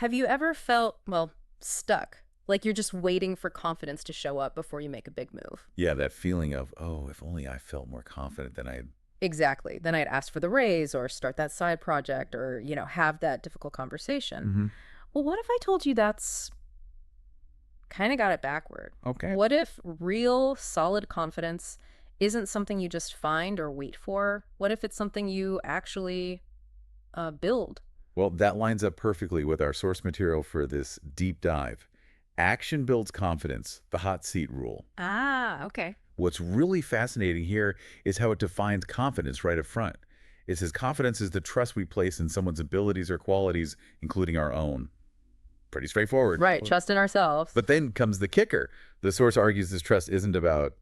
Have you ever felt, well, stuck? Like you're just waiting for confidence to show up before you make a big move? Yeah, that feeling of, oh, if only I felt more confident than I... Exactly. Then I'd ask for the raise or start that side project or, have that difficult conversation. Well, what if I told you that's kind of got it backward? Okay. What if real solid confidence isn't something you just find or wait for? What if it's something you actually build? Well, that lines up perfectly with our source material for this deep dive. Action builds confidence, the hot seat rule. Ah, okay. What's really fascinating here is how it defines confidence right up front. It says confidence is the trust we place in someone's abilities or qualities, including our own. Pretty straightforward. Right, trust in ourselves. But then comes the kicker. The source argues this trust isn't about,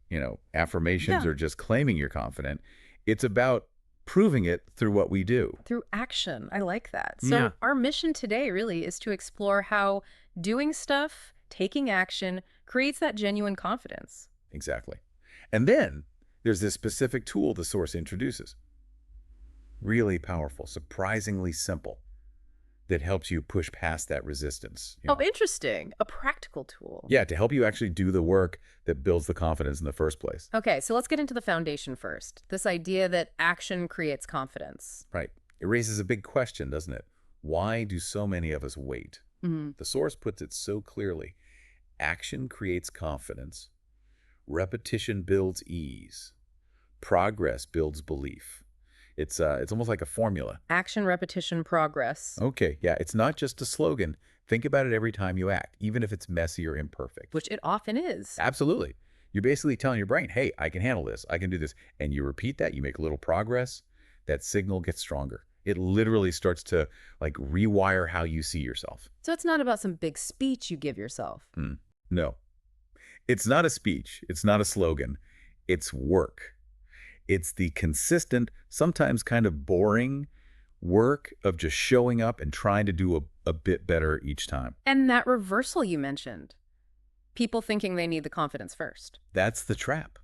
affirmations or just claiming you're confident. It's about proving it through what we do. Through action. I like that. So our mission today really is to explore how doing stuff, taking action, creates that genuine confidence. Exactly. And then there's this specific tool the source introduces. Really powerful, surprisingly simple, that helps you push past that resistance. Oh, interesting. A practical tool. Yeah, to help you actually do the work that builds the confidence in the first place. Okay, so let's get into the foundation first. This idea that action creates confidence. Right. It raises a big question, doesn't it? Why do so many of us wait? The source puts it so clearly. Action creates confidence. Repetition builds ease. Progress builds belief. It's almost like a formula. Action, repetition, progress. Okay, yeah, it's not just a slogan. Think about it every time you act, even if it's messy or imperfect. Which it often is. Absolutely. You're basically telling your brain, hey, I can handle this. I can do this. And you repeat that, you make a little progress, that signal gets stronger. It literally starts to rewire how you see yourself. So it's not about some big speech you give yourself. No. It's not a speech. It's not a slogan. It's work. It's the consistent, sometimes kind of boring work of just showing up and trying to do a bit better each time. And that reversal you mentioned. People thinking they need the confidence first. That's the trap.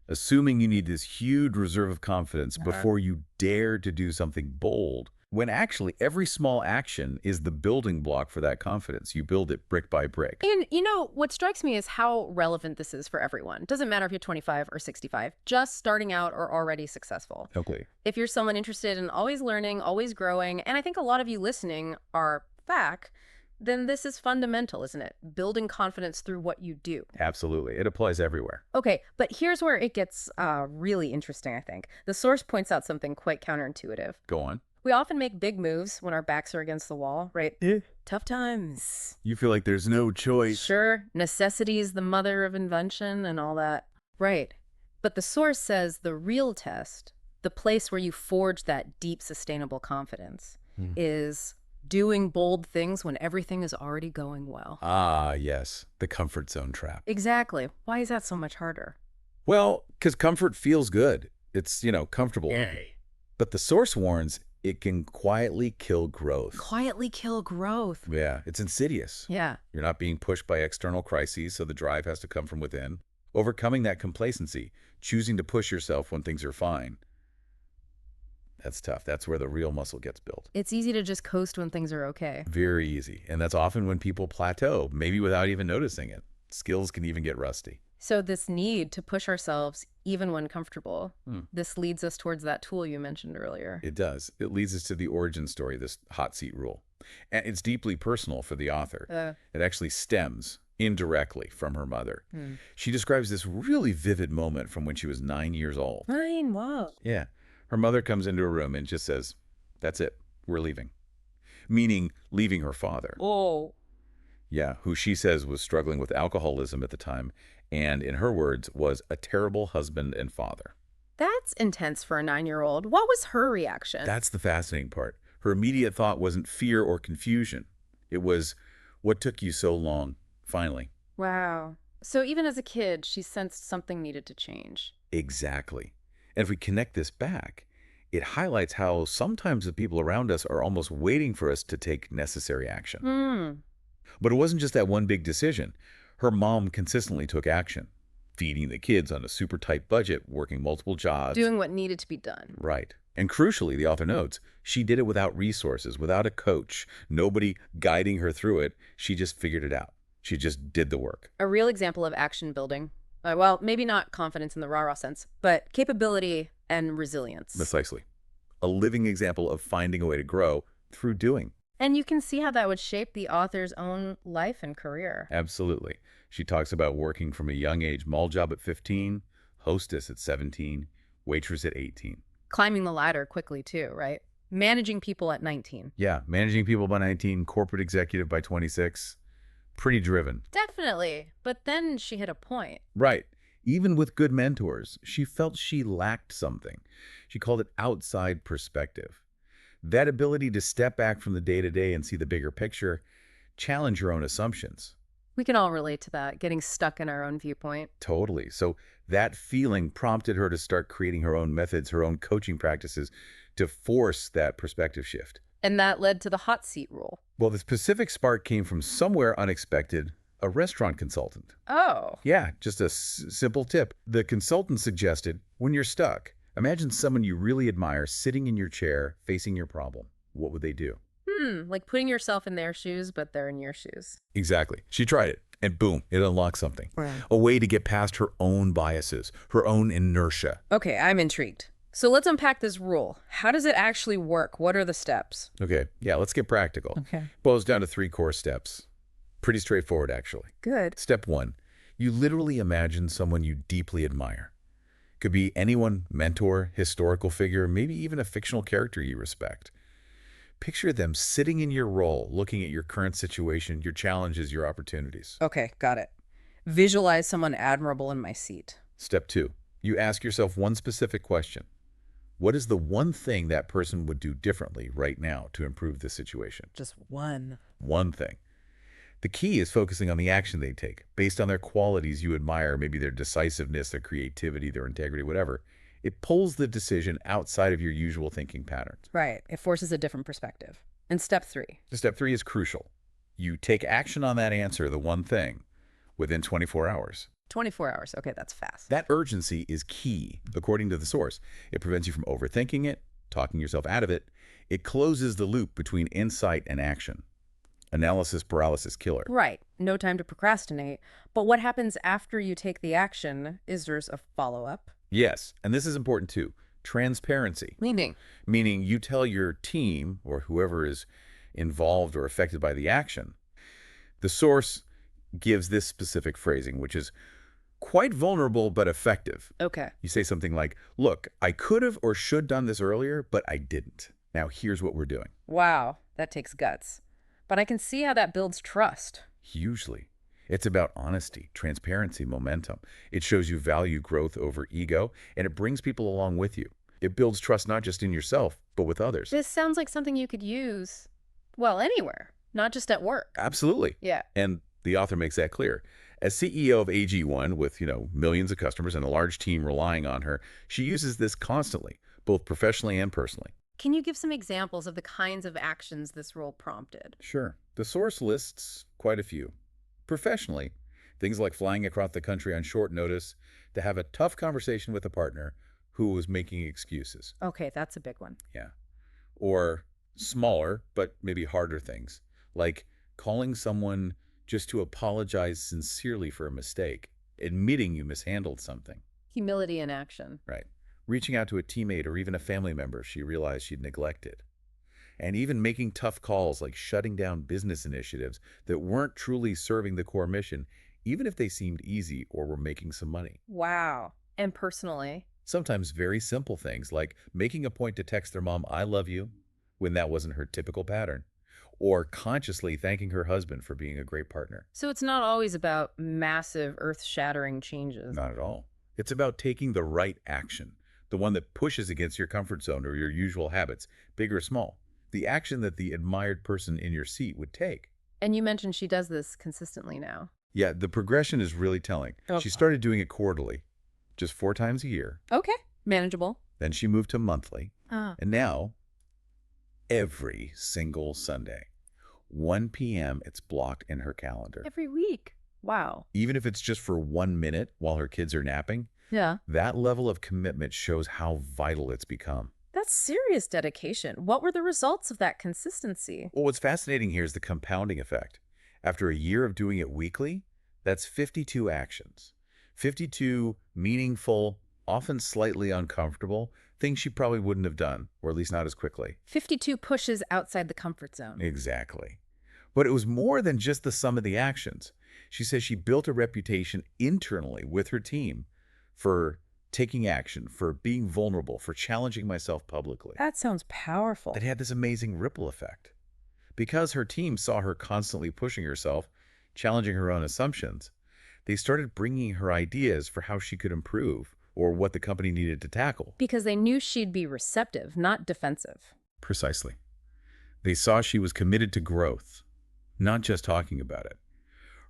Assuming you need this huge reserve of confidence before you dare to do something bold, when actually every small action is the building block for that confidence. You build it brick by brick. And what strikes me is how relevant this is for everyone. Doesn't matter if you're 25 or 65, just starting out or already successful. Okay. If you're someone interested in always learning, always growing, and I think a lot of you listening are back, then this is fundamental, isn't it? Building confidence through what you do. Absolutely. It applies everywhere. Okay, but here's where it gets really interesting, I think. The source points out something quite counterintuitive. Go on. We often make big moves when our backs are against the wall, right? Tough times. You feel like there's no choice. Sure, necessity is the mother of invention and all that. Right. But the source says the real test, the place where you forge that deep, sustainable confidence, is doing bold things when everything is already going well. Ah, yes. The comfort zone trap. Exactly. Why is that so much harder? Well, because comfort feels good. It's, comfortable. Yay. But the source warns it can quietly kill growth. Quietly kill growth. Yeah, it's insidious. Yeah. You're not being pushed by external crises, so the drive has to come from within. Overcoming that complacency, choosing to push yourself when things are fine. That's tough. That's where the real muscle gets built. It's easy to just coast when things are okay. Very easy. And that's often when people plateau, maybe without even noticing it. Skills can even get rusty. So this need to push ourselves even when comfortable, this leads us towards that tool you mentioned earlier. It does. It leads us to the origin story, this hot seat rule. And it's deeply personal for the author. It actually stems indirectly from her mother. She describes this really vivid moment from when she was 9 years old. 9, wow. Yeah. Her mother comes into a room and just says, that's it, we're leaving. Meaning leaving her father. Oh. Yeah, who she says was struggling with alcoholism at the time, and in her words, was a terrible husband and father. That's intense for a 9-year-old. What was her reaction? That's the fascinating part. Her immediate thought wasn't fear or confusion. It was, what took you so long, finally? Wow. So even as a kid, she sensed something needed to change. Exactly. And if we connect this back, it highlights how sometimes the people around us are almost waiting for us to take necessary action. But it wasn't just that one big decision. Her mom consistently took action, feeding the kids on a super tight budget, working multiple jobs. Doing what needed to be done. Right. And crucially, the author notes, she did it without resources, without a coach, nobody guiding her through it. She just figured it out. She just did the work. A real example of action building. Well, maybe not confidence in the rah-rah sense, but capability and resilience. Precisely. A living example of finding a way to grow through doing. And you can see how that would shape the author's own life and career. Absolutely. She talks about working from a young age, mall job at 15, hostess at 17, waitress at 18. Climbing the ladder quickly too, right? Managing people at 19. Yeah, managing people by 19, corporate executive by 26. Pretty driven. Definitely. But then she hit a point. Right. Even with good mentors, she felt she lacked something. She called it outside perspective. That ability to step back from the day-to-day and see the bigger picture, challenge your own assumptions. We can all relate to that, getting stuck in our own viewpoint. Totally. So that feeling prompted her to start creating her own methods, her own coaching practices to force that perspective shift. And that led to the hot seat rule. Well, the specific spark came from somewhere unexpected, a restaurant consultant. Oh. Yeah, just a simple tip. The consultant suggested, when you're stuck, imagine someone you really admire sitting in your chair facing your problem. What would they do? Like putting yourself in their shoes, but they're in your shoes. Exactly. She tried it, and boom, it unlocked something. Right. A way to get past her own biases, her own inertia. Okay, I'm intrigued. So let's unpack this rule. How does it actually work? What are the steps? Okay, yeah, let's get practical. Okay. Boils down to 3 core steps. Pretty straightforward, actually. Good. Step 1, you literally imagine someone you deeply admire. Could be anyone, mentor, historical figure, maybe even a fictional character you respect. Picture them sitting in your role, looking at your current situation, your challenges, your opportunities. Okay, got it. Visualize someone admirable in my seat. Step 2, you ask yourself one specific question. What is the one thing that person would do differently right now to improve the situation? Just one. One thing. The key is focusing on the action they take, based on their qualities you admire, maybe their decisiveness, their creativity, their integrity, whatever. It pulls the decision outside of your usual thinking patterns. Right. It forces a different perspective. And step 3. Step 3 is crucial. You take action on that answer, the one thing, within 24 hours. 24 hours. Okay, that's fast. That urgency is key, according to the source. It prevents you from overthinking it, talking yourself out of it. It closes the loop between insight and action. Analysis paralysis killer. Right. No time to procrastinate. But what happens after you take the action? Is there a follow-up? Yes, and this is important too. Transparency. Meaning you tell your team or whoever is involved or affected by the action. The source gives this specific phrasing, which is quite vulnerable but effective. Okay. You say something like, look, I could have or should done this earlier, but I didn't. Now here's what we're doing. Wow, that takes guts. But I can see how that builds trust. Hugely. It's about honesty, transparency, momentum. It shows you value growth over ego, and it brings people along with you. It builds trust not just in yourself, but with others. This sounds like something you could use, well, anywhere, not just at work. Absolutely. Yeah. And the author makes that clear. As CEO of AG1 with, millions of customers and a large team relying on her, she uses this constantly, both professionally and personally. Can you give some examples of the kinds of actions this role prompted? Sure. The source lists quite a few. Professionally, things like flying across the country on short notice to have a tough conversation with a partner who was making excuses. Okay, that's a big one. Yeah. Or smaller, but maybe harder things, like calling someone just to apologize sincerely for a mistake, admitting you mishandled something. Humility in action. Right. Reaching out to a teammate or even a family member she realized she'd neglected. And even making tough calls like shutting down business initiatives that weren't truly serving the core mission, even if they seemed easy or were making some money. Wow. And personally? Sometimes very simple things like making a point to text their mom, I love you, when that wasn't her typical pattern. Or consciously thanking her husband for being a great partner. So it's not always about massive, earth-shattering changes. Not at all. It's about taking the right action, the one that pushes against your comfort zone or your usual habits, big or small. The action that the admired person in your seat would take. And you mentioned she does this consistently now. Yeah, the progression is really telling. Oh. She started doing it quarterly, just 4 times a year. Okay, manageable. Then she moved to monthly. Ah. And now, every single Sunday, 1 p.m., it's blocked in her calendar. Every week. Wow. Even if it's just for 1 minute while her kids are napping, Yeah. that level of commitment shows how vital it's become. That's That's serious dedication. What were the results of that consistency? Well, what's fascinating here is the compounding effect. After a year of doing it weekly, that's 52 actions. 52 meaningful, often slightly uncomfortable things she probably wouldn't have done, or at least not as quickly. 52 pushes outside the comfort zone. Exactly. But it was more than just the sum of the actions. She says she built a reputation internally with her team for taking action, for being vulnerable, for challenging myself publicly. That sounds powerful. That had this amazing ripple effect. Because her team saw her constantly pushing herself, challenging her own assumptions, they started bringing her ideas for how she could improve or what the company needed to tackle. Because they knew she'd be receptive, not defensive. Precisely. They saw she was committed to growth, not just talking about it.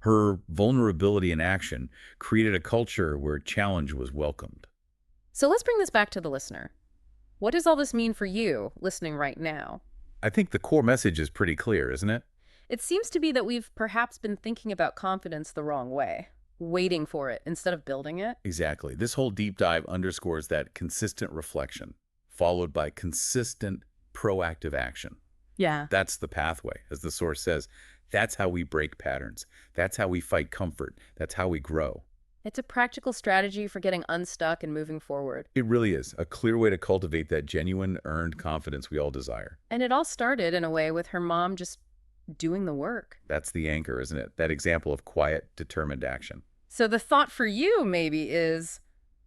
Her vulnerability in action created a culture where challenge was welcomed. So let's bring this back to the listener. What does all this mean for you, listening right now? I think the core message is pretty clear, isn't it? It seems to be that we've perhaps been thinking about confidence the wrong way, waiting for it instead of building it. Exactly. This whole deep dive underscores that consistent reflection, followed by consistent proactive action. Yeah. That's the pathway, as the source says. That's how we break patterns. That's how we fight comfort. That's how we grow. It's a practical strategy for getting unstuck and moving forward. It really is a clear way to cultivate that genuine, earned confidence we all desire. And it all started, in a way, with her mom just doing the work. That's the anchor, isn't it? That example of quiet, determined action. So the thought for you, maybe, is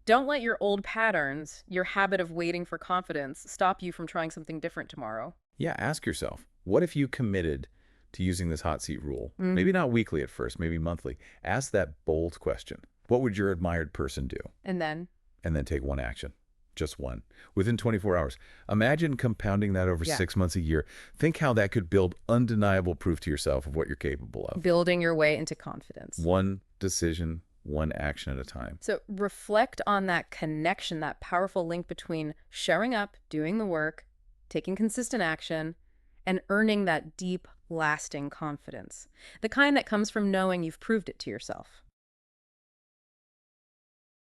don't let your old patterns, your habit of waiting for confidence, stop you from trying something different tomorrow. Yeah, ask yourself, what if you committed to using this hot seat rule? Maybe not weekly at first, maybe monthly. Ask that bold question. What would your admired person do? And then take one action. Just one. Within 24 hours. Imagine compounding that over 6 months a year. Think how that could build undeniable proof to yourself of what you're capable of. building your way into confidence. One decision, one action at a time. So reflect on that connection, that powerful link between showing up, doing the work, taking consistent action, and earning that deep, lasting confidence. The kind that comes from knowing you've proved it to yourself.